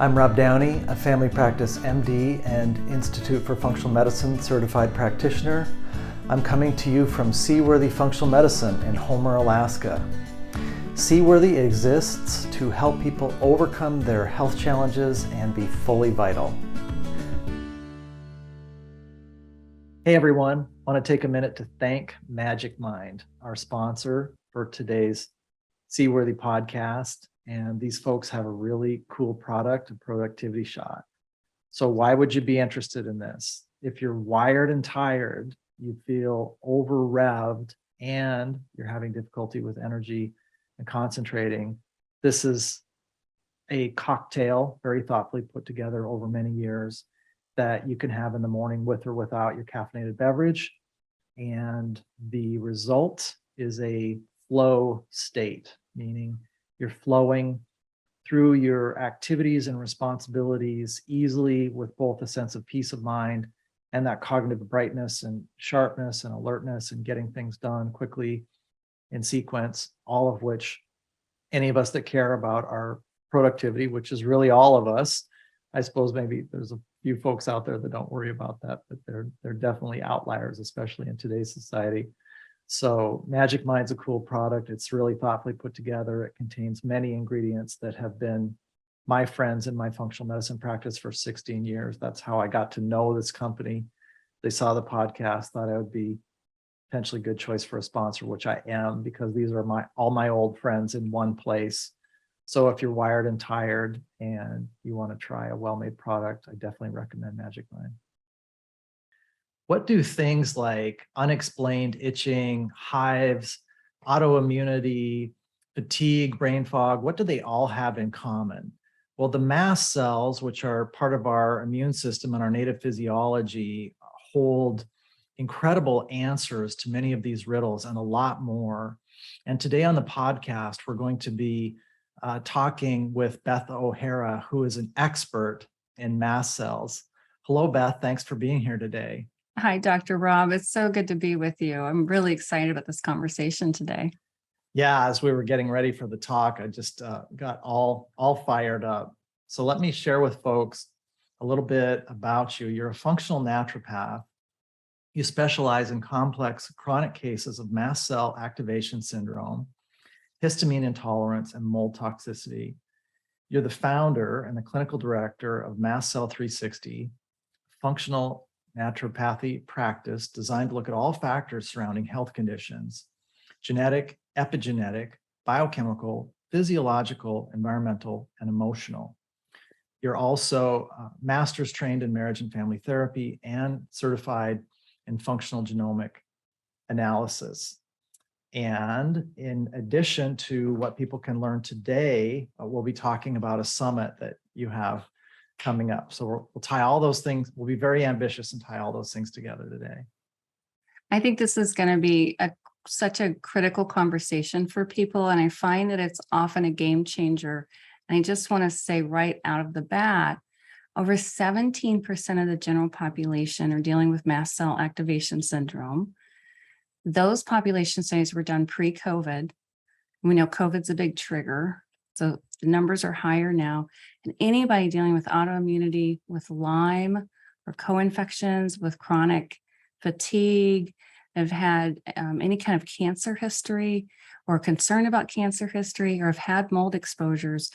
I'm Rob Downey, a family practice MD and Institute for Functional Medicine certified practitioner. I'm coming to you from Seaworthy Functional Medicine in Homer, Alaska. Seaworthy exists to help people overcome their health challenges and be fully vital. Hey everyone, I want to take a minute to thank Magic Mind, our sponsor for today's Seaworthy podcast. And these folks have a really cool product, a productivity shot. So why would you be interested in this? If you're wired and tired, you feel over-revved, and you're having difficulty with energy and concentrating, this is a cocktail, very thoughtfully put together over many years, that you can have in the morning with or without your caffeinated beverage. And the result is a flow state, meaning you're flowing through your activities and responsibilities easily with both a sense of peace of mind and that cognitive brightness and sharpness and alertness and getting things done quickly in sequence, all of which any of us that care about our productivity, which is really all of us. I suppose maybe there's a few folks out there that don't worry about that, but they're definitely outliers, especially in today's society. So Magic Mind's a cool product. It's really thoughtfully put together. It contains many ingredients that have been my friends in my functional medicine practice for 16 years. That's how I got to know this company. They saw the podcast, thought I would be potentially a good choice for a sponsor, which I am, because these are all my old friends in one place. So if you're wired and tired and you want to try a well-made product, I definitely recommend Magic Mind. What do things like unexplained itching, hives, autoimmunity, fatigue, brain fog, what do they all have in common? Well, the mast cells, which are part of our immune system and our native physiology, hold incredible answers to many of these riddles and a lot more. And today on the podcast, we're going to be talking with Beth O'Hara, who is an expert in mast cells. Hello, Beth. Thanks for being here today. Hi, Dr. Rob. It's so good to be with you. I'm really excited about this conversation today. Yeah, as we were getting ready for the talk, I just got all fired up. So let me share with folks a little bit about you. You're a functional naturopath. You specialize in complex chronic cases of mast cell activation syndrome, histamine intolerance, and mold toxicity. You're the founder and the clinical director of Mast Cell 360, functional naturopathy practice designed to look at all factors surrounding health conditions: genetic, epigenetic, biochemical, physiological, environmental, and emotional. You're also master's trained in marriage and family therapy and certified in functional genomic analysis. And in addition to what people can learn today, we'll be talking about a summit that you have coming up. So we'll tie all those things. We'll be very ambitious and tie all those things together today. I think this is going to be such a critical conversation for people, and I find that it's often a game changer. And I just want to say right out of the bat, over 17% of the general population are dealing with mast cell activation syndrome. Those population studies were done pre-COVID. We know COVID's a big trigger, so the numbers are higher now. And anybody dealing with autoimmunity, with Lyme, or co-infections, with chronic fatigue, have had any kind of cancer history, or concern about cancer history, or have had mold exposures,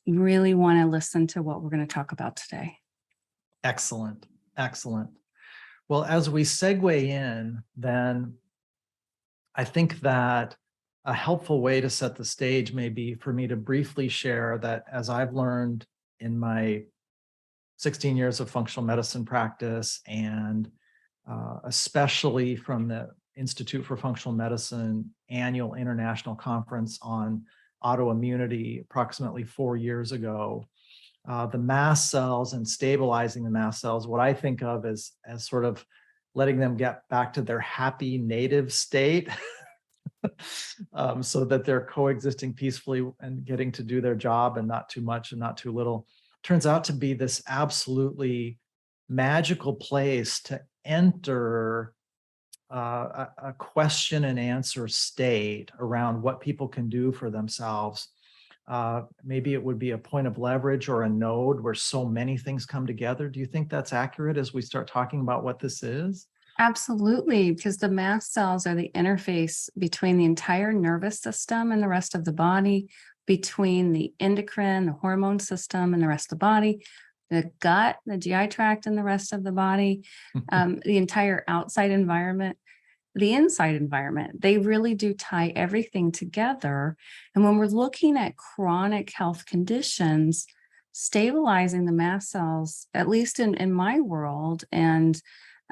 you really want to listen to what we're going to talk about today. Excellent, excellent. Well, as we segue in, then I think that a helpful way to set the stage may be for me to briefly share that as I've learned in my 16 years of functional medicine practice, and especially from the Institute for Functional Medicine annual international conference on autoimmunity approximately 4 years ago, the mast cells and stabilizing the mast cells, what I think of as sort of letting them get back to their happy native state so that they're coexisting peacefully and getting to do their job, and not too much and not too little, turns out to be this absolutely magical place to enter a question and answer state around what people can do for themselves maybe it would be a point of leverage or a node where so many things come together. Do you think that's accurate as we start talking about what this is? Absolutely, because the mast cells are the interface between the entire nervous system and the rest of the body, between the endocrine, the hormone system, and the rest of the body, the gut, the GI tract, and the rest of the body, the entire outside environment, the inside environment. They really do tie everything together. And when we're looking at chronic health conditions, stabilizing the mast cells, at least in my world, and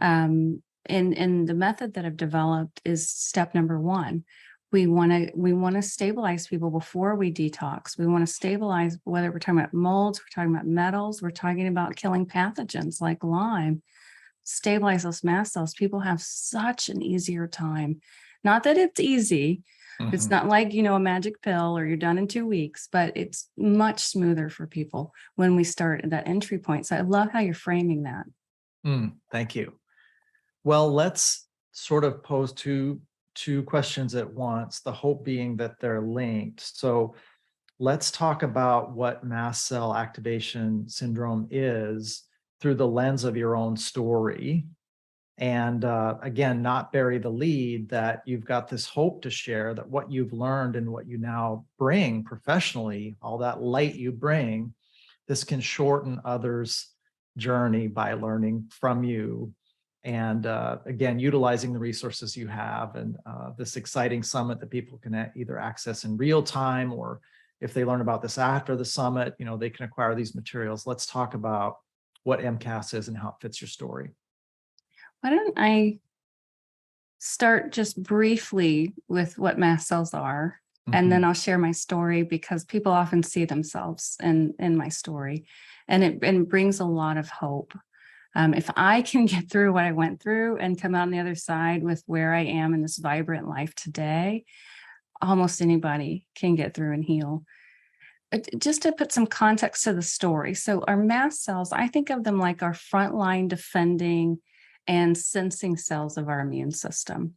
in the method that I've developed, is step number one. We want to stabilize people before we detox. We want to stabilize, whether we're talking about molds, we're talking about metals, we're talking about killing pathogens like Lyme. Stabilize those mast cells. People have such an easier time. Not that it's easy. It's Mhm. not like, a magic pill or you're done in 2 weeks, but it's much smoother for people when we start at that entry point. So I love how you're framing that. Thank you. Well, let's sort of pose two questions at once, the hope being that they're linked. So let's talk about what mast cell activation syndrome is through the lens of your own story. And again, not bury the lead that you've got this hope to share, that what you've learned and what you now bring professionally, all that light you bring, this can shorten others' journey by learning from you. And again, utilizing the resources you have, and this exciting summit that people can either access in real time, or if they learn about this after the summit, they can acquire these materials. Let's talk about what MCAS is and how it fits your story. Why don't I start just briefly with what mast cells are, and then I'll share my story, because people often see themselves in my story, and it brings a lot of hope. If I can get through what I went through and come out on the other side with where I am in this vibrant life today, almost anybody can get through and heal. Just to put some context to the story. So our mast cells, I think of them like our frontline defending and sensing cells of our immune system.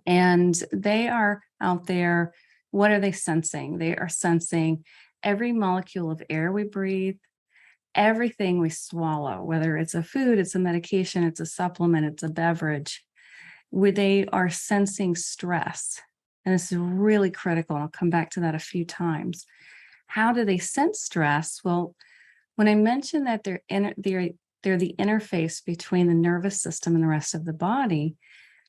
And they are out there. What are they sensing? They are sensing every molecule of air we breathe, everything we swallow, whether it's a food, it's a medication, it's a supplement, it's a beverage, where they are sensing stress. And this is really critical. I'll come back to that a few times. How do they sense stress? Well, when I mentioned that they're the interface between the nervous system and the rest of the body,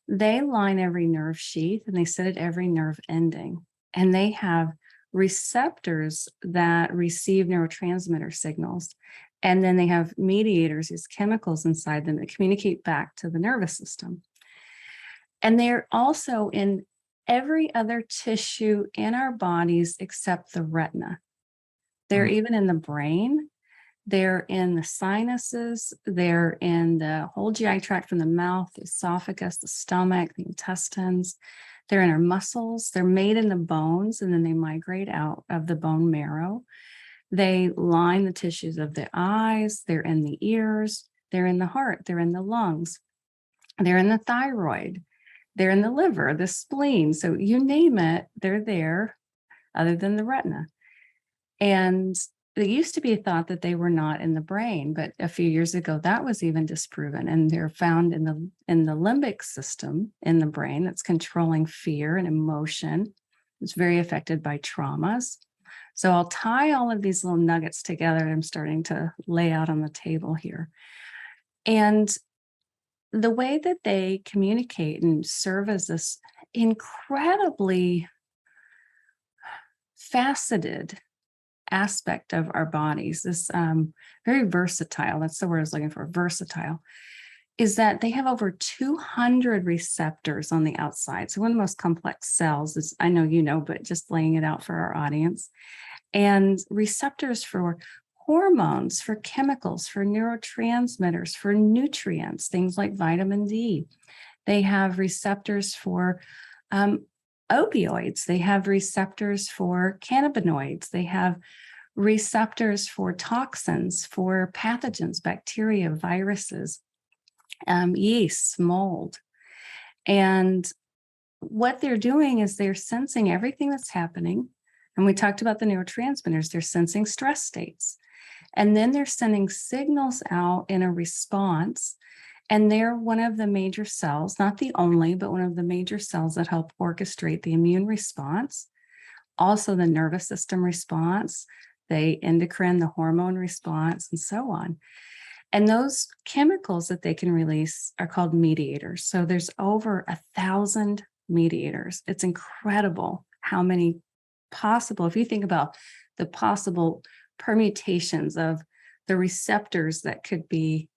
they line every nerve sheath and they sit at every nerve ending. And they have receptors that receive neurotransmitter signals. And then they have mediators, these chemicals inside them that communicate back to the nervous system. And they're also in every other tissue in our bodies except the retina. They're even in the brain. They're in the sinuses. They're in the whole GI tract, from the mouth, the esophagus, the stomach, the intestines. They're in our muscles. They're made in the bones, and then they migrate out of the bone marrow. They line the tissues of the eyes. They're in the ears. They're in the heart. They're in the lungs. They're in the thyroid. They're in the liver, the spleen. So you name it, they're there, other than the retina. And it used to be thought that they were not in the brain, but a few years ago that was even disproven. And they're found in the limbic system in the brain that's controlling fear and emotion. It's very affected by traumas. So I'll tie all of these little nuggets together. I'm starting to lay out on the table here. And the way that they communicate and serve as this incredibly faceted aspect of our bodies, this very versatile, that's the word I was looking for, versatile, is that they have over 200 receptors on the outside. So one of the most complex cells is, I know you know, but just laying it out for our audience. And receptors for hormones, for chemicals, for neurotransmitters, for nutrients, things like vitamin D. They have receptors for opioids. They have receptors for cannabinoids. They have receptors for toxins, for pathogens, bacteria, viruses, yeast, mold. And what they're doing is they're sensing everything that's happening. And we talked about the neurotransmitters. They're sensing stress states. And then they're sending signals out in a response. And they're one of the major cells, not the only, but one of the major cells that help orchestrate the immune response, also the nervous system response, the endocrine, the hormone response, and so on. And those chemicals that they can release are called mediators. So there's over 1,000 mediators. It's incredible how many possible, if you think about the possible permutations of the receptors that could be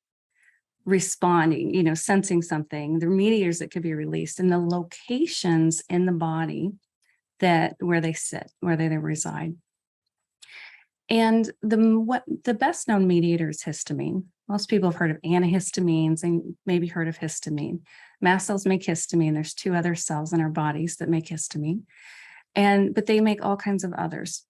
responding, sensing something, the mediators that could be released, and the locations in the body where they sit, where they reside. And the best known mediator is histamine. Most people have heard of antihistamines and maybe heard of histamine. Mast cells make histamine. There's 2 other cells in our bodies that make histamine. But they make all kinds of others.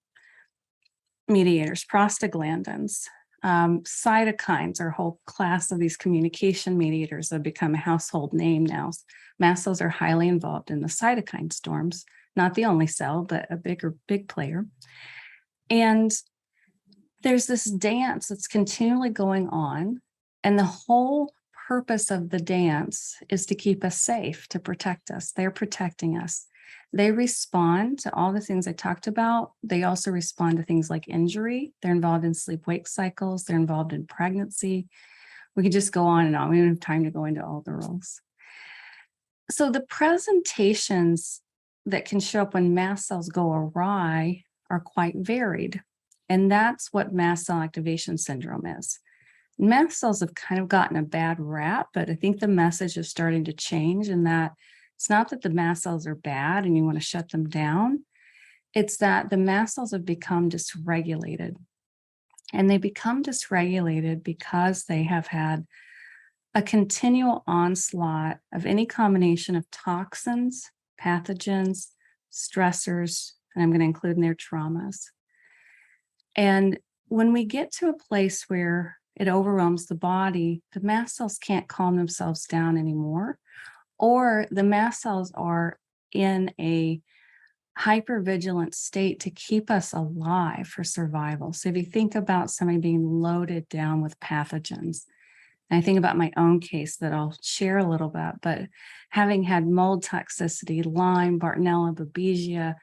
Mediators, prostaglandins, cytokines are a whole class of these communication mediators that have become a household name now. Mast cells are highly involved in the cytokine storms, not the only cell, but a big player. And there's this dance that's continually going on. And the whole purpose of the dance is to keep us safe, to protect us. They're protecting us. They respond to all the things I talked about. They also respond to things like injury. They're involved in sleep-wake cycles. They're involved in pregnancy. We could just go on and on. We don't have time to go into all the roles. So the presentations that can show up when mast cells go awry are quite varied. And that's what mast cell activation syndrome is. Mast cells have kind of gotten a bad rap, but I think the message is starting to change in that it's not that the mast cells are bad and you want to shut them down. It's that the mast cells have become dysregulated. And they become dysregulated because they have had a continual onslaught of any combination of toxins, pathogens, stressors, and I'm going to include in their traumas. And when we get to a place where it overwhelms the body, the mast cells can't calm themselves down anymore, or the mast cells are in a hypervigilant state to keep us alive for survival. So if you think about somebody being loaded down with pathogens, and I think about my own case that I'll share a little bit, but having had mold toxicity, Lyme, Bartonella, Babesia,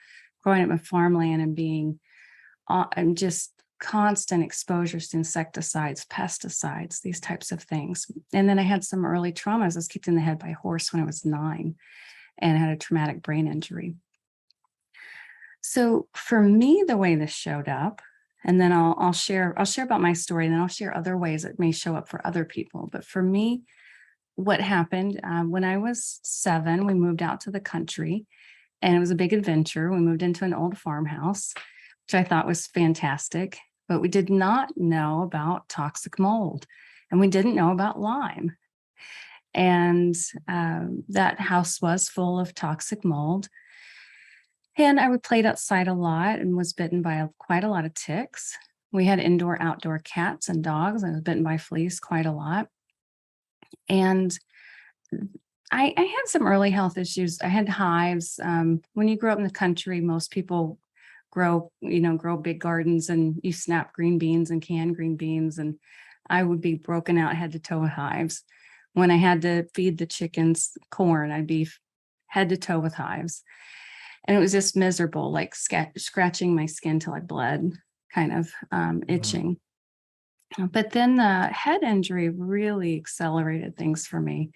growing up in farmland and being and just constant exposures to insecticides, pesticides, these types of things. And then I had some early traumas. I was kicked in the head by a horse when I was 9 and had a traumatic brain injury. So for me, the way this showed up, and then I'll share about my story, and then I'll share other ways it may show up for other people. But for me, what happened when I was 7, we moved out to the country, and it was a big adventure. We moved into an old farmhouse, which I thought was fantastic, but we did not know about toxic mold, and we didn't know about Lyme. And that house was full of toxic mold. And I played outside a lot and was bitten by quite a lot of ticks. We had indoor, outdoor cats and dogs. I was bitten by fleas quite a lot. And I had some early health issues. I had hives. When you grow up in the country, most people grow big gardens, and you snap green beans and canned green beans. And I would be broken out head to toe with hives. When I had to feed the chickens corn, I'd be head to toe with hives. And it was just miserable, like scratching my skin till I bled, kind of itching. But then the head injury really accelerated things for me.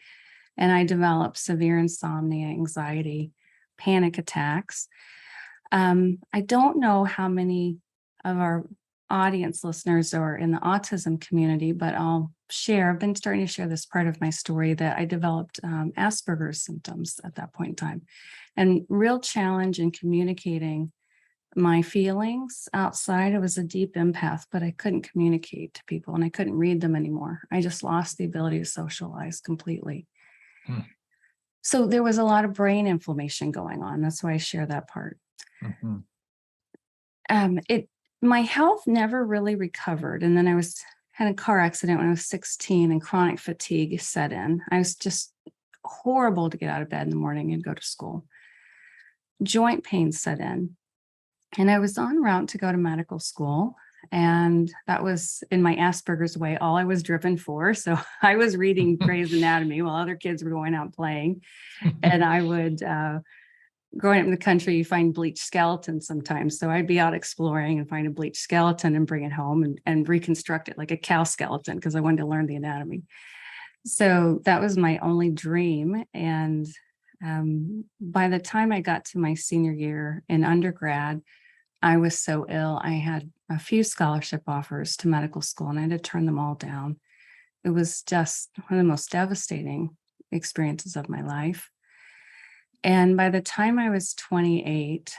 And I developed severe insomnia, anxiety, panic attacks. I don't know how many of our audience listeners are in the autism community, but I'll share. I've been starting to share this part of my story that I developed Asperger's symptoms at that point in time, and real challenge in communicating my feelings outside. I was a deep empath, but I couldn't communicate to people and I couldn't read them anymore. I just lost the ability to socialize completely. So there was a lot of brain inflammation going on. That's why I share that part. My health never really recovered. And then I had a car accident when I was 16 and chronic fatigue set in. I was just horrible to get out of bed in the morning and go to school. Joint pain set in. And I was en route to go to medical school. And that was in my Asperger's way, all I was driven for. So I was reading Grey's Anatomy while other kids were going out playing. And I would, growing up in the country, you find bleached skeletons sometimes. So I'd be out exploring and find a bleached skeleton and bring it home and reconstruct it like a cow skeleton because I wanted to learn the anatomy. So that was my only dream. And by the time I got to my senior year in undergrad, I was so ill. I had a few scholarship offers to medical school and I had to turn them all down. It was just one of the most devastating experiences of my life. And by the time I was 28,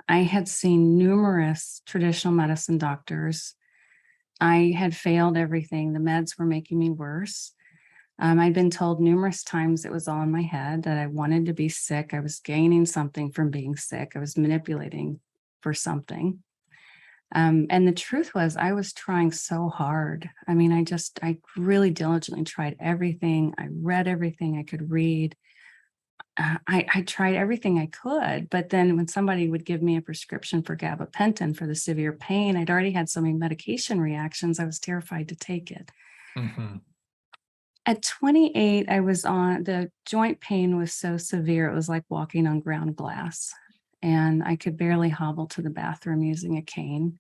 I had seen numerous traditional medicine doctors. I had failed everything. The meds were making me worse. I'd been told numerous times it was all in my head, that I wanted to be sick. I was gaining something from being sick. I was manipulating for something. And the truth was, I was trying so hard. I mean, I really diligently tried everything. I read everything I could read. I tried everything I could. But then when somebody would give me a prescription for gabapentin for the severe pain, I'd already had so many medication reactions, I was terrified to take it. Mhm. At 28, the joint pain was so severe, it was like walking on ground glass. And I could barely hobble to the bathroom using a cane.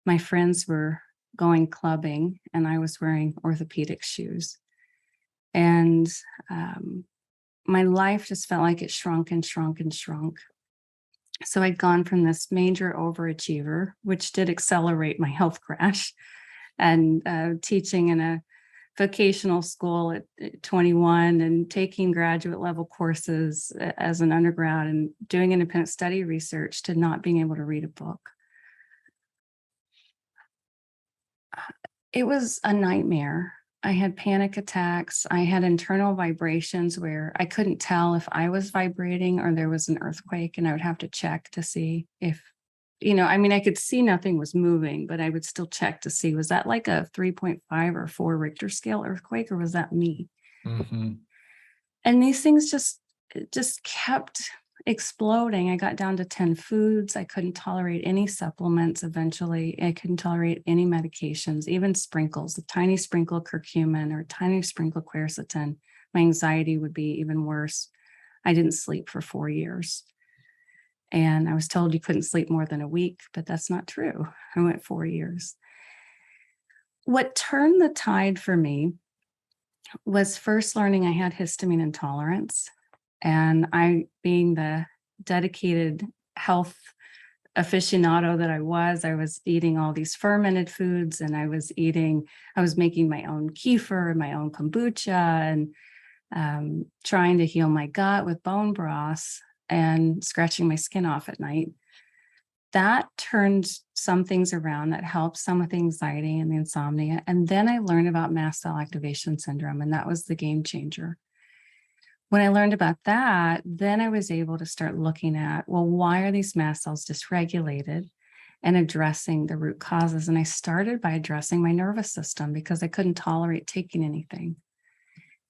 My friends were going clubbing and I was wearing orthopedic shoes. And my life just felt like it shrunk and shrunk and shrunk. So I'd gone from this major overachiever, which did accelerate my health crash, and teaching in a vocational school at 21 and taking graduate level courses as an undergrad and doing independent study research to not being able to read a book. It was a nightmare. I had panic attacks. I had internal vibrations where I couldn't tell if I was vibrating or there was an earthquake, and I would have to check to see if, I could see nothing was moving, but I would still check to see, was that like a 3.5 or 4 Richter scale earthquake, or was that me? Mhm. And these things just kept exploding. I got down to 10 foods. I couldn't tolerate any supplements eventually. I couldn't tolerate any medications, even sprinkles, a tiny sprinkle of curcumin or a tiny sprinkle of quercetin. My anxiety would be even worse. I didn't sleep for 4 years. And I was told you couldn't sleep more than a week, but that's not true. I went 4 years. What turned the tide for me was first learning I had histamine intolerance. And I, being the dedicated health aficionado that I was eating all these fermented foods, and I was making my own kefir and my own kombucha, and trying to heal my gut with bone broths and scratching my skin off at night. That turned some things around, that helped some with the anxiety and the insomnia. And then I learned about Mast Cell Activation Syndrome, and that was the game changer. When I learned about that, then I was able to start looking at, well, why are these mast cells dysregulated, and addressing the root causes. And I started by addressing my nervous system because I couldn't tolerate taking anything.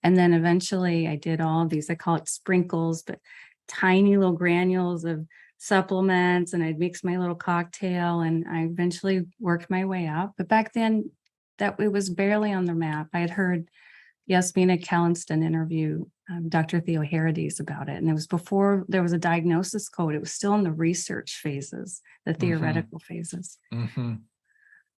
And then eventually I did all of these, I call it sprinkles, but tiny little granules of supplements, and I'd mix my little cocktail, and I eventually worked my way up. But back then, that it was barely on the map. I had heard Yasmina Kallinston interview Dr. Theo Herades about it. And it was before there was a diagnosis code. It was still in the research phases, the theoretical phases. Mm-hmm.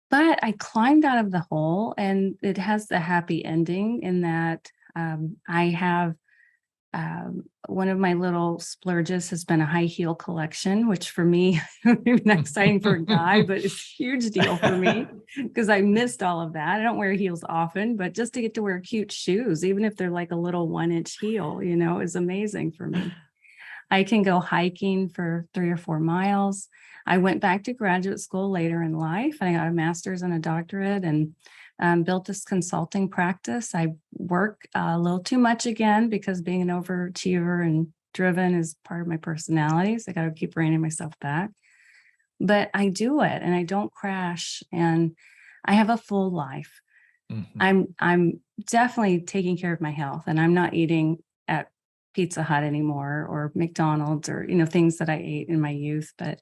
But I climbed out of the hole, and it has the happy ending in that I have one of my little splurges has been a high heel collection, which for me, not exciting for a guy, but it's a huge deal for me because I missed all of that. I don't wear heels often, but just to get to wear cute shoes, even if they're like a little 1-inch heel, is amazing for me. I can go hiking for 3 or 4 miles. I went back to graduate school later in life. I got a master's and a doctorate, and built this consulting practice. I work a little too much again because being an overachiever and driven is part of my personality. So I got to keep reining myself back. But I do it, and I don't crash, and I have a full life. Mm-hmm. I'm definitely taking care of my health, and I'm not eating at Pizza Hut anymore or McDonald's or things that I ate in my youth. But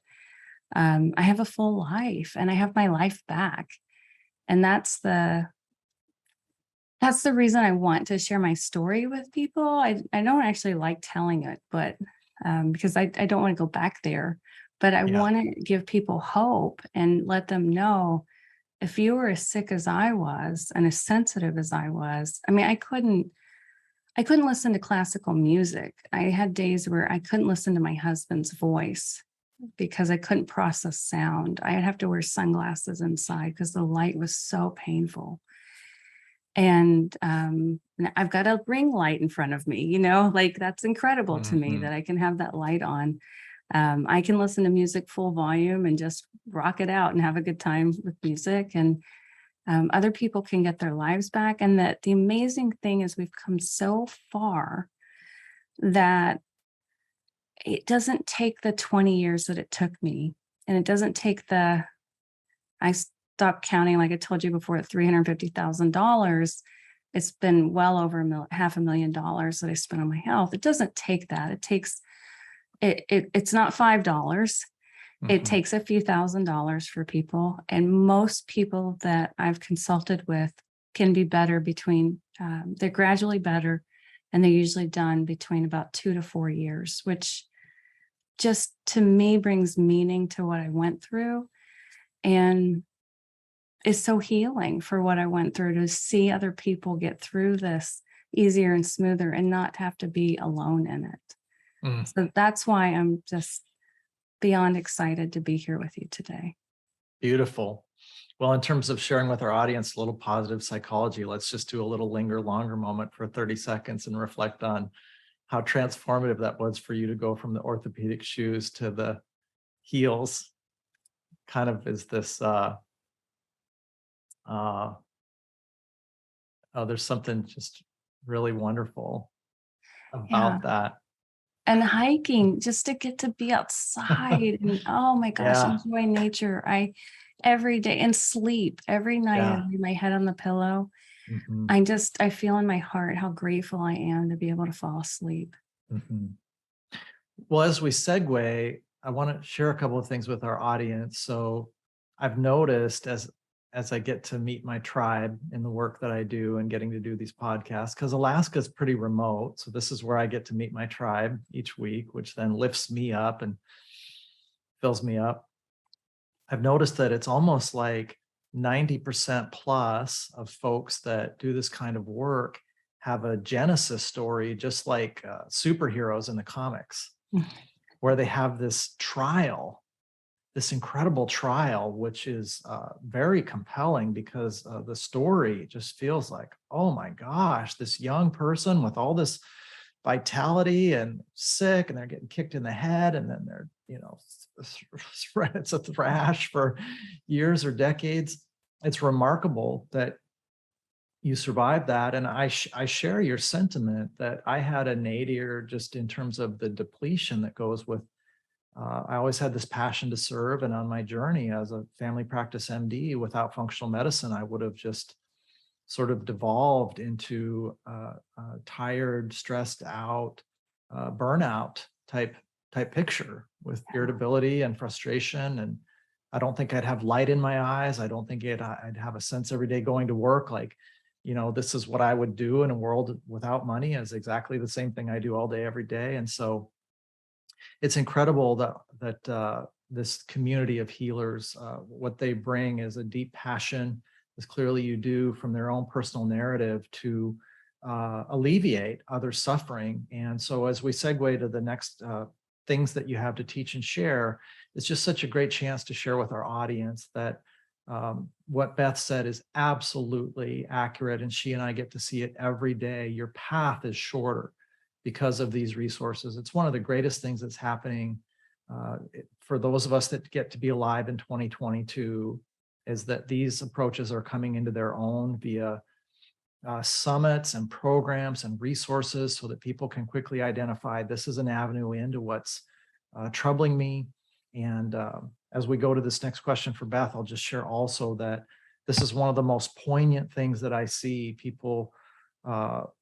I have a full life and I have my life back. And that's the reason I want to share my story with people. I don't actually like telling it, but because I don't want to go back there, but I Yeah. want to give people hope and let them know, if you were as sick as I was and as sensitive as I was, I mean, I couldn't listen to classical music. I had days where I couldn't listen to my husband's voice because I couldn't process sound. I'd have to wear sunglasses inside because the light was so painful. And I've got a ring light in front of me, like that's incredible to me that I can have that light on. I can listen to music full volume and just rock it out and have a good time with music. And other people can get their lives back. And that the amazing thing is we've come so far that it doesn't take the 20 years that it took me. And it doesn't take I stopped counting, like I told you before, at $350,000. It's been well over $500,000 that I spent on my health. It doesn't take that. It takes, it's not $5. It takes a few $1,000s for people. And most people that I've consulted with can be better they're gradually better. And they're usually done between about 2 to 4 years, which just to me brings meaning to what I went through. And is so healing for what I went through, to see other people get through this easier and smoother and not have to be alone in it. So that's why I'm just beyond excited to be here with you today. Beautiful. Well, in terms of sharing with our audience a little positive psychology, let's just do a little linger longer moment for 30 seconds and reflect on how transformative that was for you to go from the orthopedic shoes to the heels. Kind of is this, there's something just really wonderful about that. And hiking, just to get to be outside and oh my gosh, enjoy nature. Every day, and sleep every night. I lay my head on the pillow. I feel in my heart how grateful I am to be able to fall asleep. Well, as we segue, I want to share a couple of things with our audience. So I've noticed as I get to meet my tribe in the work that I do and getting to do these podcasts, because Alaska is pretty remote. So this is where I get to meet my tribe each week, which then lifts me up and fills me up. I've noticed that it's almost like 90% plus of folks that do this kind of work have a genesis story, just like superheroes in the comics, where they have this trial, this incredible trial, which is very compelling because the story just feels like, oh my gosh, this young person with all this vitality and sick, and they're getting kicked in the head, and then they're, it's a thrash for years or decades. It's remarkable that you survived that. And I share your sentiment that I had a nadir just in terms of the depletion that goes with, I always had this passion to serve. And on my journey as a family practice MD, without functional medicine, I would have just sort of devolved into tired, stressed out, burnout type picture with irritability and frustration. And I don't think I'd have light in my eyes. I don't think I'd have a sense every day going to work like, this is what I would do in a world without money, is exactly the same thing I do all day, every day. And so it's incredible that this community of healers, what they bring is a deep passion, as clearly you do, from their own personal narrative to alleviate other suffering. And so as we segue to the next things that you have to teach and share, it's just such a great chance to share with our audience that what Beth said is absolutely accurate, and she and I get to see it every day. Your path is shorter because of these resources. It's one of the greatest things that's happening for those of us that get to be alive in 2022, is that these approaches are coming into their own via summits and programs and resources, so that people can quickly identify this is an avenue into what's troubling me. And as we go to this next question for Beth, I'll just share also that this is one of the most poignant things that I see people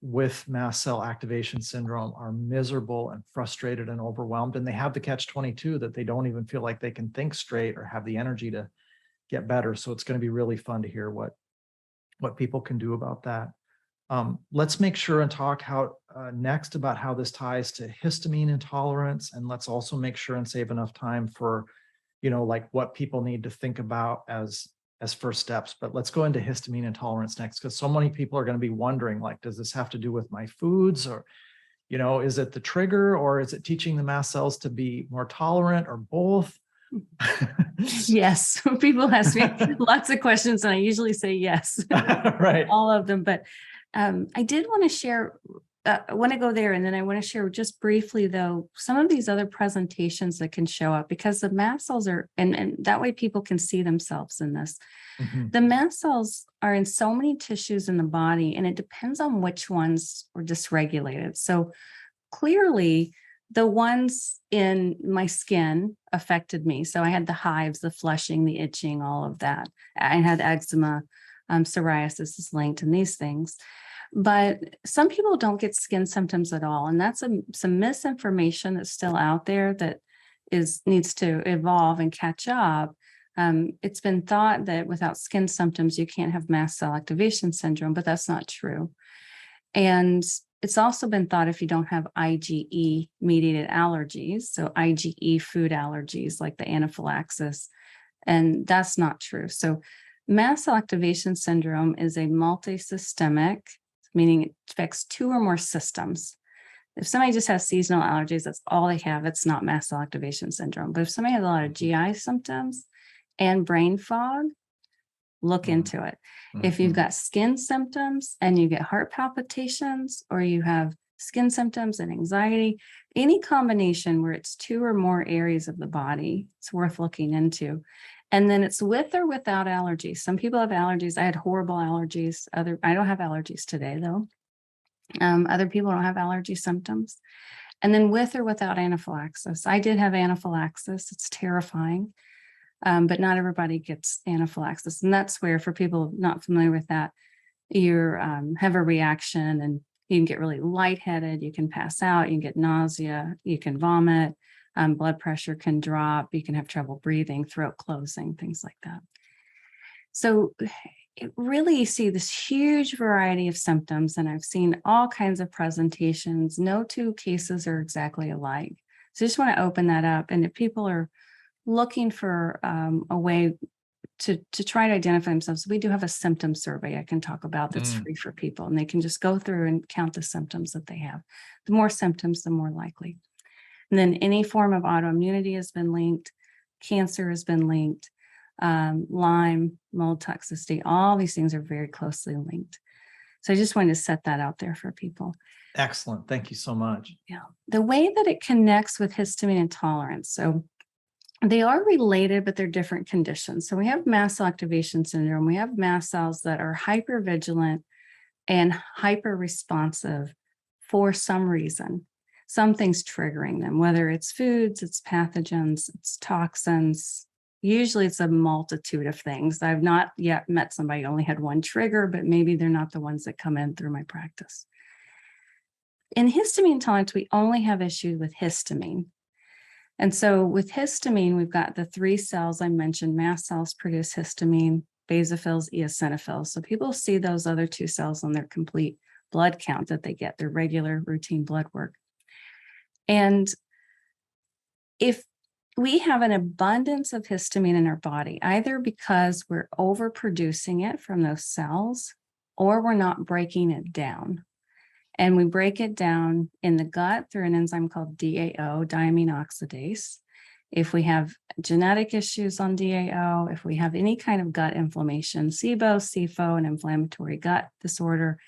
with mast cell activation syndrome are miserable and frustrated and overwhelmed. And they have the catch-22 that they don't even feel like they can think straight or have the energy to get better. So it's going to be really fun to hear what people can do about that. Let's make sure and talk next about how this ties to histamine intolerance. And let's also make sure and save enough time for, like what people need to think about as first steps. But let's go into histamine intolerance next, because so many people are going to be wondering, like, does this have to do with my foods, or, is it the trigger, or is it teaching the mast cells to be more tolerant, or both? Yes, people ask me lots of questions and I usually say yes. Right. All of them. But I did want to share, I want to go there, and then I want to share just briefly, though, some of these other presentations that can show up, because the mast cells are, and that way people can see themselves in this. Mhm. The mast cells are in so many tissues in the body, and it depends on which ones are dysregulated. So clearly, the ones in my skin affected me. So I had the hives, the flushing, the itching, all of that. I had eczema, psoriasis is linked in these things. But some people don't get skin symptoms at all. And that's some misinformation that's still out there that needs to evolve and catch up. It's been thought that without skin symptoms, you can't have mast cell activation syndrome, but that's not true. And it's also been thought if you don't have IgE mediated allergies, so IgE food allergies like the anaphylaxis, and that's not true. So mast cell activation syndrome is a multisystemic, meaning it affects 2 or more systems. If somebody just has seasonal allergies, that's all they have, it's not mast cell activation syndrome. But if somebody has a lot of GI symptoms and brain fog, look into it. If you've got skin symptoms and you get heart palpitations, or you have skin symptoms and anxiety, any combination where it's 2 or more areas of the body, it's worth looking into. And then it's with or without allergies. Some people have allergies. I had horrible allergies. I don't have allergies today, though. Other people don't have allergy symptoms. And then with or without anaphylaxis. I did have anaphylaxis. It's terrifying. But not everybody gets anaphylaxis. And that's where, for people not familiar with that, you have a reaction and you can get really lightheaded, you can pass out, you can get nausea, you can vomit, blood pressure can drop, you can have trouble breathing, throat closing, things like that. So it really, you see this huge variety of symptoms, and I've seen all kinds of presentations. No 2 cases are exactly alike. So I just want to open that up. And if people are looking for a way to try to identify themselves, we do have a symptom survey I can talk about that's free for people, and they can just go through and count the symptoms that they have. The more symptoms, the more likely. And then any form of autoimmunity has been linked, cancer has been linked, Lyme, mold toxicity, all these things are very closely linked. So I just wanted to set that out there for people. Excellent. Thank you so much. Yeah. The way that it connects with histamine intolerance. So they are related, but they're different conditions. So we have mast cell activation syndrome. We have mast cells that are hypervigilant and hyper-responsive for some reason. Something's triggering them, whether it's foods, it's pathogens, it's toxins. Usually it's a multitude of things. I've not yet met somebody who only had one trigger, but maybe they're not the ones that come in through my practice. In histamine intolerance, we only have issues with histamine. And so with histamine, we've got the 3 cells I mentioned. Mast cells produce histamine, basophils, eosinophils. So people see those other 2 cells on their complete blood count that they get, their regular routine blood work. And if we have an abundance of histamine in our body, either because we're overproducing it from those cells or we're not breaking it down. And we break it down in the gut through an enzyme called DAO, diamine oxidase. If we have genetic issues on DAO, if we have any kind of gut inflammation, SIBO, SIFO, an inflammatory gut disorder,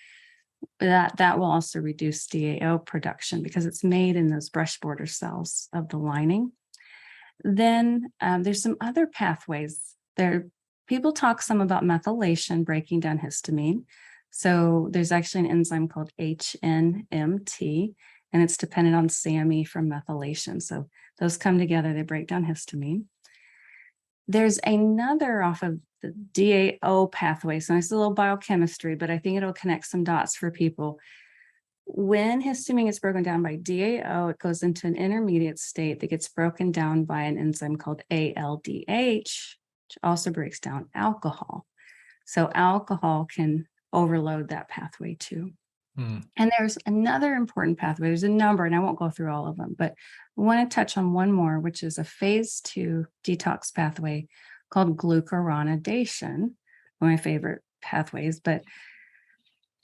that will also reduce DAO production because it's made in those brush border cells of the lining. Then there's some other pathways. People talk some about methylation, breaking down histamine. So there's actually an enzyme called HNMT, and it's dependent on SAMe from methylation. So those come together, they break down histamine. There's another off of the DAO pathway. So it's a little biochemistry, but I think it'll connect some dots for people. When histamine gets broken down by DAO, it goes into an intermediate state that gets broken down by an enzyme called ALDH, which also breaks down alcohol. So alcohol can overload that pathway too. And there's another important pathway. There's a number, and I won't go through all of them, but I want to touch on one more, which is a phase 2 detox pathway called glucuronidation, one of my favorite pathways. But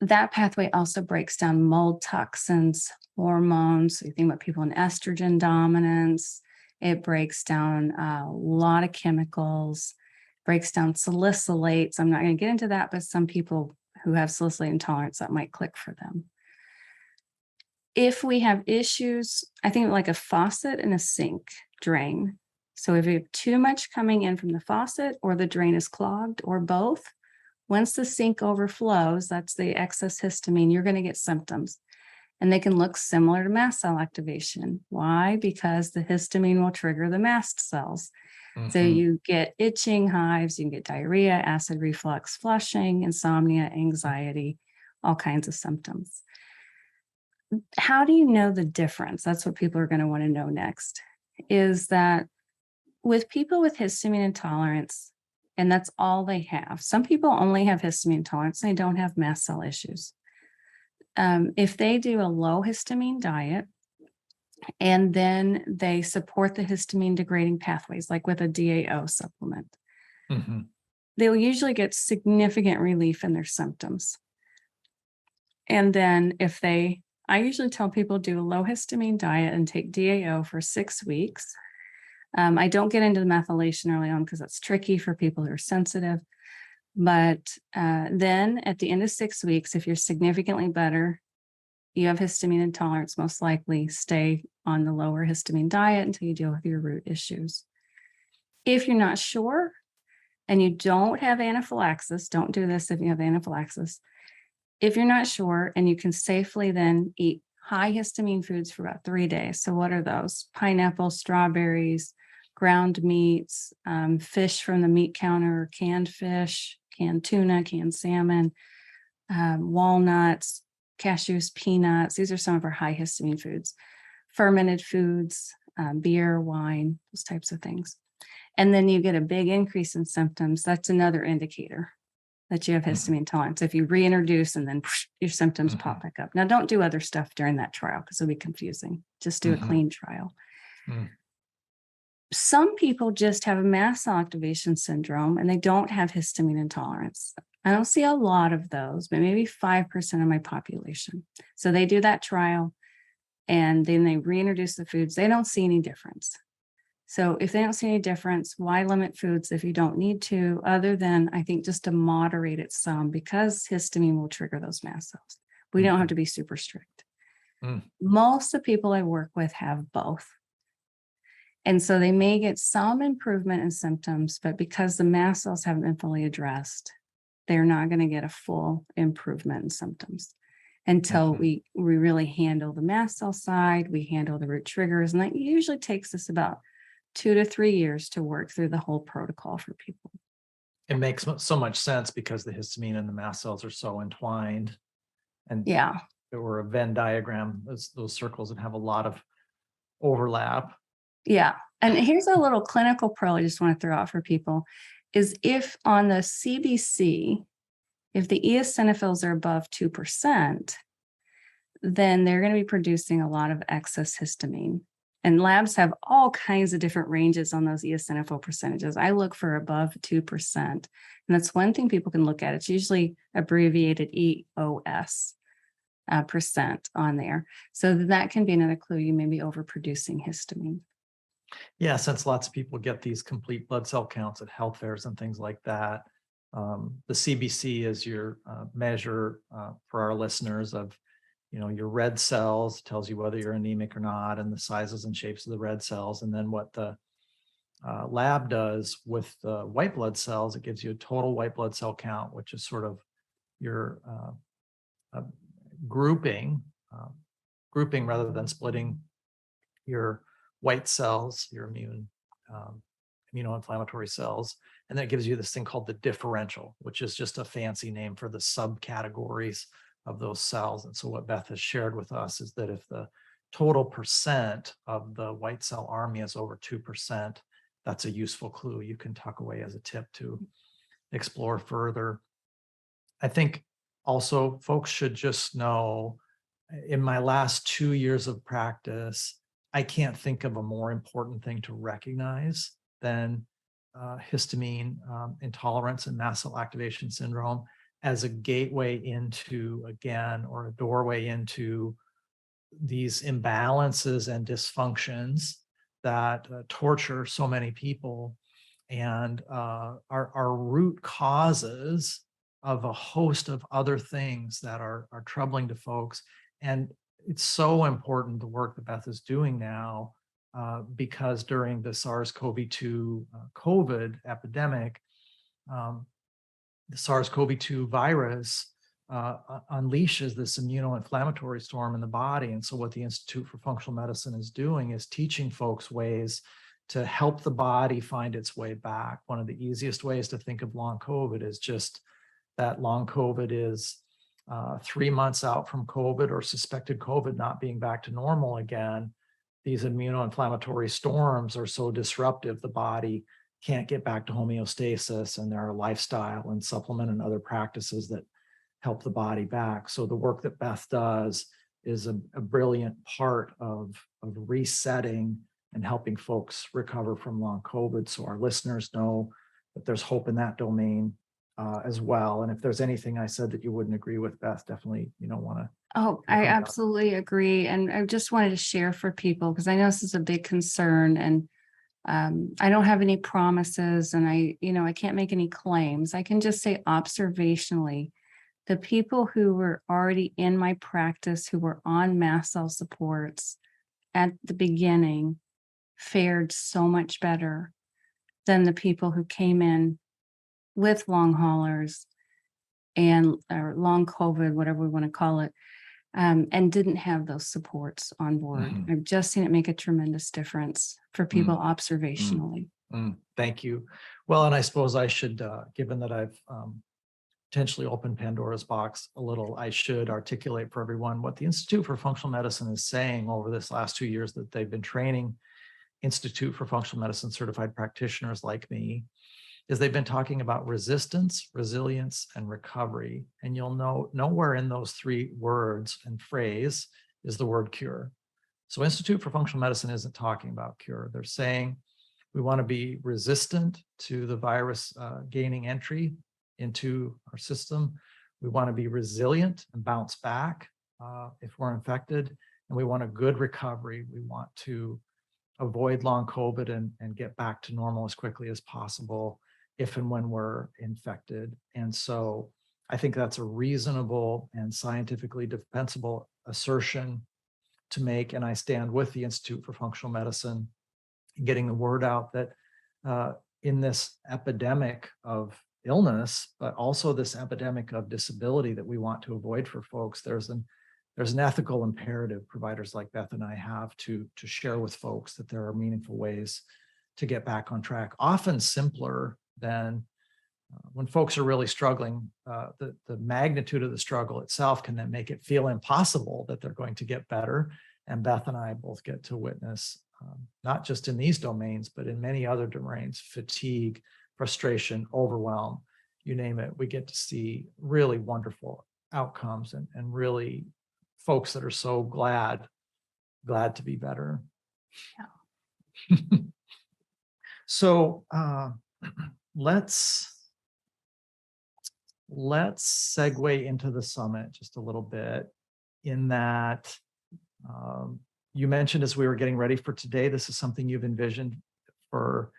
that pathway also breaks down mold toxins, hormones. So you think about people in estrogen dominance. It breaks down a lot of chemicals, breaks down salicylates. I'm not going to get into that, but some people who have salicylate intolerance, that might click for them. If we have issues, I think like a faucet and a sink drain. So if you have too much coming in from the faucet or the drain is clogged or both, once the sink overflows, that's the excess histamine, you're going to get symptoms. And they can look similar to mast cell activation. Why? Because the histamine will trigger the mast cells. So you get itching, hives, you can get diarrhea, acid reflux, flushing, insomnia, anxiety, all kinds of symptoms. How do you know the difference? That's what people are going to want to know next, is that with people with histamine intolerance, and that's all they have. Some people only have histamine intolerance, and they don't have mast cell issues. If they do a low histamine diet, and then they support the histamine degrading pathways, like with a DAO supplement, they'll usually get significant relief in their symptoms. And then I usually tell people do a low histamine diet and take DAO for 6 weeks. I don't get into the methylation early on because that's tricky for people who are sensitive. But then at the end of 6 weeks, if you're significantly better, you have histamine intolerance, most likely stay on the lower histamine diet until you deal with your root issues. If you're not sure and you don't have anaphylaxis, don't do this if you have anaphylaxis. If you're not sure and you can safely then eat high histamine foods for about 3 days. So what are those? Pineapple, strawberries, ground meats, fish from the meat counter, canned fish, canned tuna, canned salmon, walnuts, cashews, peanuts. These are some of our high histamine foods. Fermented foods, beer, wine, those types of things. And then you get a big increase in symptoms. That's another indicator that you have histamine intolerance. If you reintroduce and then your symptoms pop back up. Now, don't do other stuff during that trial because it'll be confusing. Just do a clean trial. Some people just have a mast cell activation syndrome and they don't have histamine intolerance. I don't see a lot of those, but maybe 5% of my population. So they do that trial and then they reintroduce the foods. They don't see any difference. So if they don't see any difference, why limit foods if you don't need to, other than I think just to moderate it some, because histamine will trigger those mast cells. We don't have to be super strict. Most of the people I work with have both. And so they may get some improvement in symptoms, but because the mast cells haven't been fully addressed, they're not going to get a full improvement in symptoms until we really handle the mast cell side, we handle the root triggers. And that usually takes us about 2 to 3 years to work through the whole protocol for people. It makes so much sense because the histamine and the mast cells are so entwined. And yeah, if it were a Venn diagram, those circles would have a lot of overlap. Yeah. And here's a little clinical pro I just want to throw out for people is if on the CBC, if the eosinophils are above 2%, then they're going to be producing a lot of excess histamine. And labs have all kinds of different ranges on those eosinophil percentages. I look for above 2%. And that's one thing people can look at. It's usually abbreviated EOS percent on there. So that can be another clue you may be overproducing histamine. Yeah, since lots of people get these complete blood cell counts at health fairs and things like that, the CBC is your measure for our listeners of, your red cells, tells you whether you're anemic or not, and the sizes and shapes of the red cells. And then what the lab does with the white blood cells, it gives you a total white blood cell count, which is sort of your grouping rather than splitting your white cells, your immune immunoinflammatory cells. And that gives you this thing called the differential, which is just a fancy name for the subcategories of those cells. And so what Beth has shared with us is that if the total percent of the white cell army is over 2%, that's a useful clue you can tuck away as a tip to explore further. I think also folks should just know, in my last 2 years of practice, I can't think of a more important thing to recognize than histamine intolerance and mast cell activation syndrome as a gateway into, again, or a doorway into these imbalances and dysfunctions that torture so many people, and are root causes of a host of other things that are troubling to folks. And it's so important, the work that Beth is doing now, because during the SARS-CoV-2 COVID epidemic, the SARS-CoV-2 virus unleashes this immunoinflammatory storm in the body. And so what the Institute for Functional Medicine is doing is teaching folks ways to help the body find its way back. One of the easiest ways to think of long COVID is just that long COVID is 3 months out from COVID or suspected COVID not being back to normal again. These immunoinflammatory storms are so disruptive, the body can't get back to homeostasis, and there are lifestyle and supplement and other practices that help the body back. So the work that Beth does is a brilliant part of resetting and helping folks recover from long COVID. So our listeners know that there's hope in that domain as well. And if there's anything I said that you wouldn't agree with, Beth, definitely, want to. Oh, I absolutely agree. And I just wanted to share for people, because I know this is a big concern, and I don't have any promises, and I can't make any claims. I can just say observationally, the people who were already in my practice, who were on mast cell supports at the beginning, fared so much better than the people who came in with long haulers or long COVID, whatever we want to call it, and didn't have those supports on board. Mhm. I've just seen it make a tremendous difference for people observationally. Thank you. Well, and I suppose I should, given that I've potentially opened Pandora's box a little, I should articulate for everyone what the Institute for Functional Medicine is saying over this last 2 years that they've been training Institute for Functional Medicine certified practitioners like me, is they've been talking about resistance, resilience, and recovery. And you'll know nowhere in those three words and phrase is the word cure. So Institute for Functional Medicine isn't talking about cure. They're saying we want to be resistant to the virus gaining entry into our system. We want to be resilient and bounce back if we're infected. And we want a good recovery. We want to avoid long COVID and get back to normal as quickly as possible if and when we're infected. And so I think that's a reasonable and scientifically defensible assertion to make. And I stand with the Institute for Functional Medicine in getting the word out that in this epidemic of illness, but also this epidemic of disability that we want to avoid for folks, there's an ethical imperative providers like Beth and I have to share with folks that there are meaningful ways to get back on track, often simpler than when folks are really struggling. The magnitude of the struggle itself can then make it feel impossible that they're going to get better. And Beth and I both get to witness, not just in these domains, but in many other domains, fatigue, frustration, overwhelm, you name it. We get to see really wonderful outcomes and really folks that are so glad to be better. Yeah. So let's segue into the summit just a little bit, in that you mentioned as we were getting ready for today, this is something you've envisioned for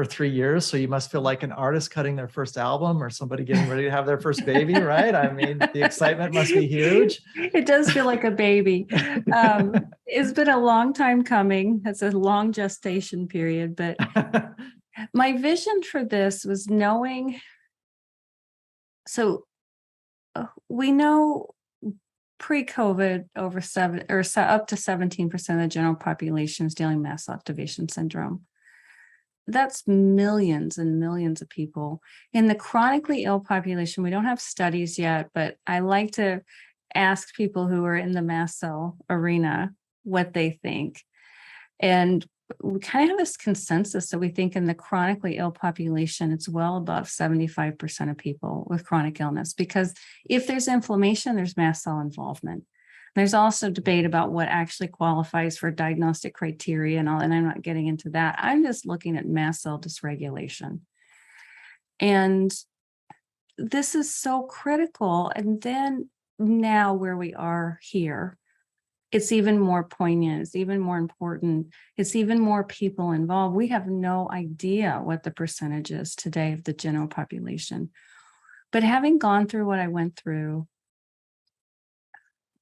3 years. So you must feel like an artist cutting their first album or somebody getting ready to have their first baby, right? I mean, the excitement must be huge. It does feel like a baby. It's been a long time coming. It's a long gestation period, but my vision for this was knowing. So we know pre-COVID up to 17% of the general population is dealing with mast cell activation syndrome. that's millions and millions of people. In the chronically ill population, we don't have studies yet, but I like to ask people who are in the mast cell arena what they think. And we kind of have this consensus that we think in the chronically ill population, it's well above 75% of people with chronic illness, because if there's inflammation, there's mast cell involvement. There's also debate about what actually qualifies for diagnostic criteria and all, and I'm not getting into that. I'm just looking at mast cell dysregulation. And this is so critical. And then now where we are here, it's even more poignant, it's even more important, it's even more people involved. We have no idea what the percentage is today of the general population. But having gone through what I went through,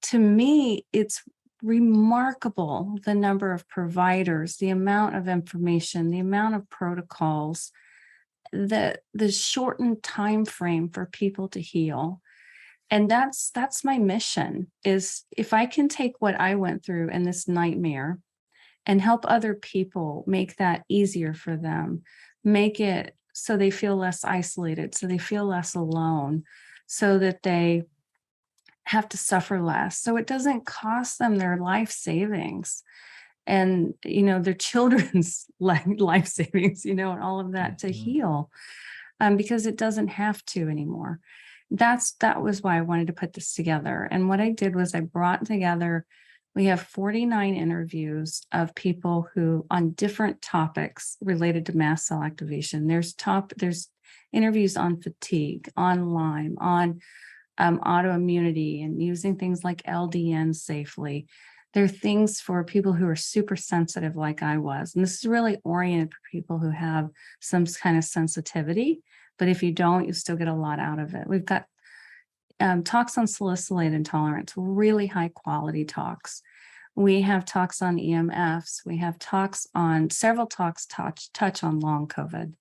to me, it's remarkable the number of providers, the amount of information, the amount of protocols, the shortened time frame for people to heal. And that's my mission, is if I can take what I went through in this nightmare and help other people make that easier for them, make it so they feel less isolated, so they feel less alone, so that they have to suffer less, so it doesn't cost them their life savings and, their children's life savings, and all of that to heal, because it doesn't have to anymore. That was why I wanted to put this together. And what I did was I brought together, we have 49 interviews of people who on different topics related to mast cell activation. There's interviews on fatigue, on Lyme, on autoimmunity, and using things like LDN safely. There are things for people who are super sensitive like I was. And this is really oriented for people who have some kind of sensitivity. But if you don't, you still get a lot out of it. We've got talks on salicylate intolerance, really high quality talks. We have talks on EMFs. We have several talks touch on long COVID.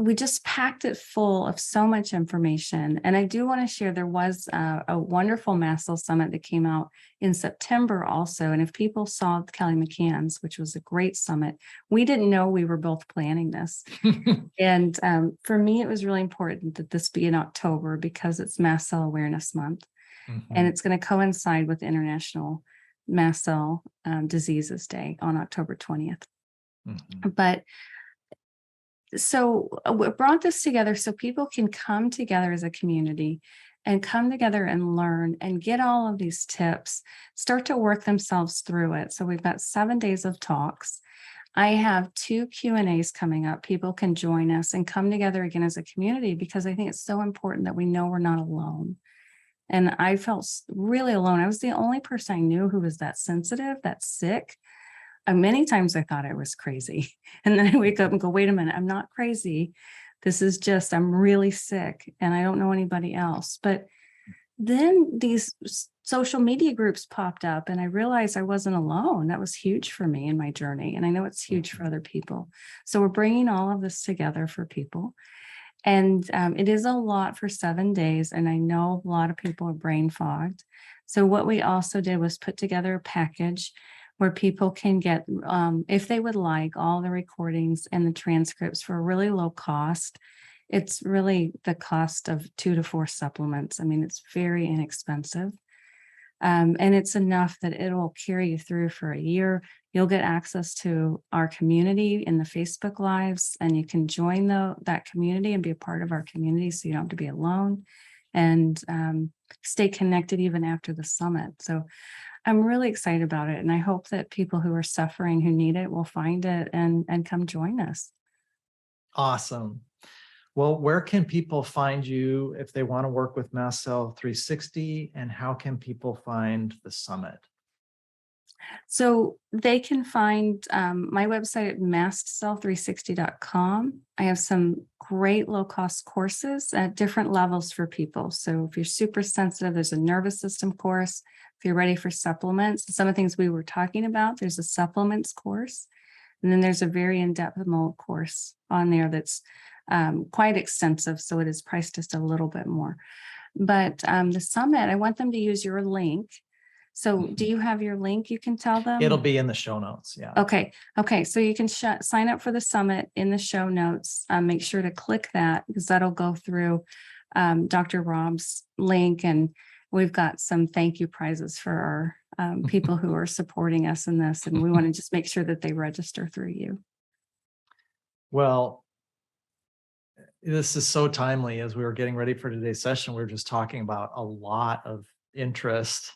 We just packed it full of so much information. And I do want to share, there was a wonderful Mast Cell Summit that came out in September also. And if people saw Kelly McCann's, which was a great summit, we didn't know we were both planning this. And for me, it was really important that this be in October because it's Mast Cell Awareness Month. And it's going to coincide with International Mast Cell Diseases Day on October 20th. But so we brought this together so people can come together as a community and come together and learn and get all of these tips, start to work themselves through it. So we've got 7 days of talks. I have 2 Q&As coming up. People can join us and come together again as a community, because I think it's so important that we know we're not alone. And I felt really alone. I was the only person I knew who was that sensitive, that sick. Many times I thought I was crazy. And then I wake up and go, wait a minute, I'm not crazy. This is just, I'm really sick and I don't know anybody else. But then these social media groups popped up and I realized I wasn't alone. That was huge for me in my journey. And I know it's huge for other people. So we're bringing all of this together for people. And it is a lot for 7 days. And I know a lot of people are brain fogged. So what we also did was put together a package where people can get, if they would like, all the recordings and the transcripts for a really low cost. It's really the cost of 2 to 4 supplements. I mean, it's very inexpensive. And it's enough that it will carry you through for a year. You'll get access to our community in the Facebook Lives, and you can join that community and be a part of our community so you don't have to be alone, and stay connected even after the summit. So I'm really excited about it. And I hope that people who are suffering, who need it, will find it and come join us. Awesome. Well, where can people find you if they want to work with Mast Cell 360, and how can people find the summit? So they can find my website at mastcell360.com. I have some great low-cost courses at different levels for people. So if you're super sensitive, there's a nervous system course. If you're ready for supplements, some of the things we were talking about, there's a supplements course. And then there's a very in-depth mold course on there that's quite extensive. So it is priced just a little bit more. But the summit, I want them to use your link So do you have your link you can tell them? It'll be in the show notes. Yeah. Okay. So you can sign up for the summit in the show notes. Make sure to click that because that'll go through Dr. Rob's link. And we've got some thank you prizes for our people who are supporting us in this. And we want to just make sure that they register through you. Well, this is so timely. As we were getting ready for today's session, we were just talking about a lot of interest.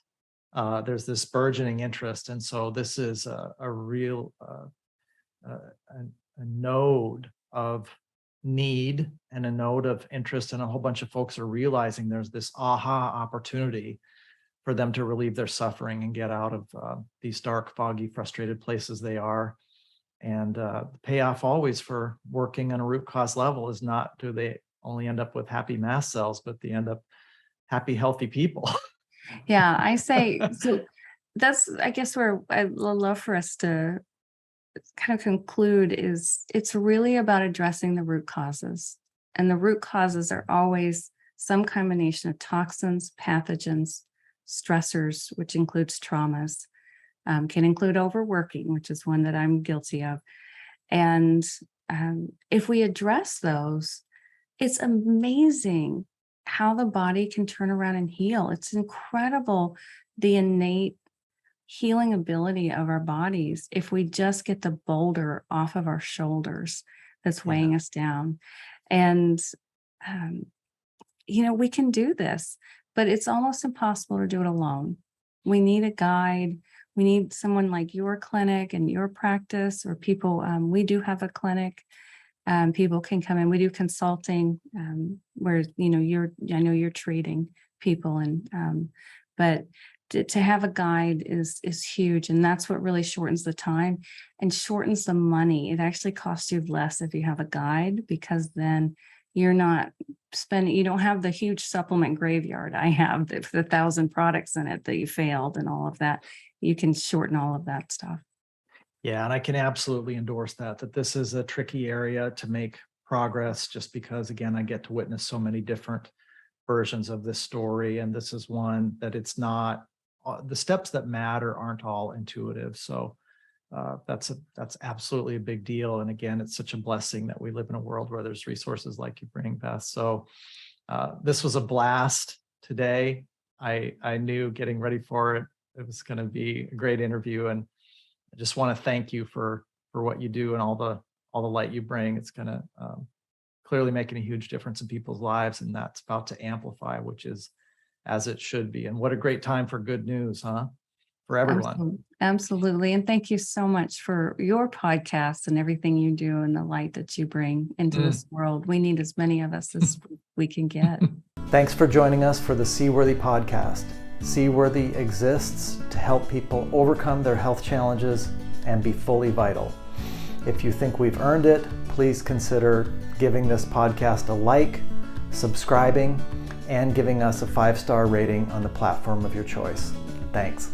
There's this burgeoning interest. And so this is a real a node of need and a node of interest. And a whole bunch of folks are realizing there's this aha opportunity for them to relieve their suffering and get out of these dark, foggy, frustrated places they are. And the payoff always for working on a root cause level is not do they only end up with happy mast cells, but they end up happy, healthy people. Yeah, I say, so that's, I guess, where I'd love for us to kind of conclude is it's really about addressing the root causes. And the root causes are always some combination of toxins, pathogens, stressors, which includes traumas, can include overworking, which is one that I'm guilty of. And if we address those, it's amazing how the body can turn around and heal. It's incredible, the innate healing ability of our bodies if we just get the boulder off of our shoulders that's weighing us down. And, we can do this, but it's almost impossible to do it alone. We need a guide. We need someone like your clinic and your practice or people. We do have a clinic. People can come in. We do consulting where, I know you're treating people but to have a guide is huge. And that's what really shortens the time and shortens the money. It actually costs you less if you have a guide, because then you're not spending, you don't have the huge supplement graveyard I have with 1,000 products in it that you failed and all of that. You can shorten all of that stuff. Yeah, and I can absolutely endorse that this is a tricky area to make progress, just because, again, I get to witness so many different versions of this story. And this is one that it's not, the steps that matter aren't all intuitive. So that's absolutely a big deal. And again, it's such a blessing that we live in a world where there's resources like you bring, Beth. So this was a blast today. I knew getting ready for it, it was going to be a great interview. And I just want to thank you for what you do and all the light you bring. It's going to clearly making a huge difference in people's lives, and that's about to amplify, which is as it should be. And what a great time for good news, huh? For everyone. Absolutely. And thank you so much for your podcast and everything you do and the light that you bring into this world. We need as many of us as we can get. Thanks for joining us for the Seaworthy podcast. Seaworthy exists to help people overcome their health challenges and be fully vital. If you think we've earned it, please consider giving this podcast a like, subscribing, and giving us a 5-star rating on the platform of your choice. Thanks.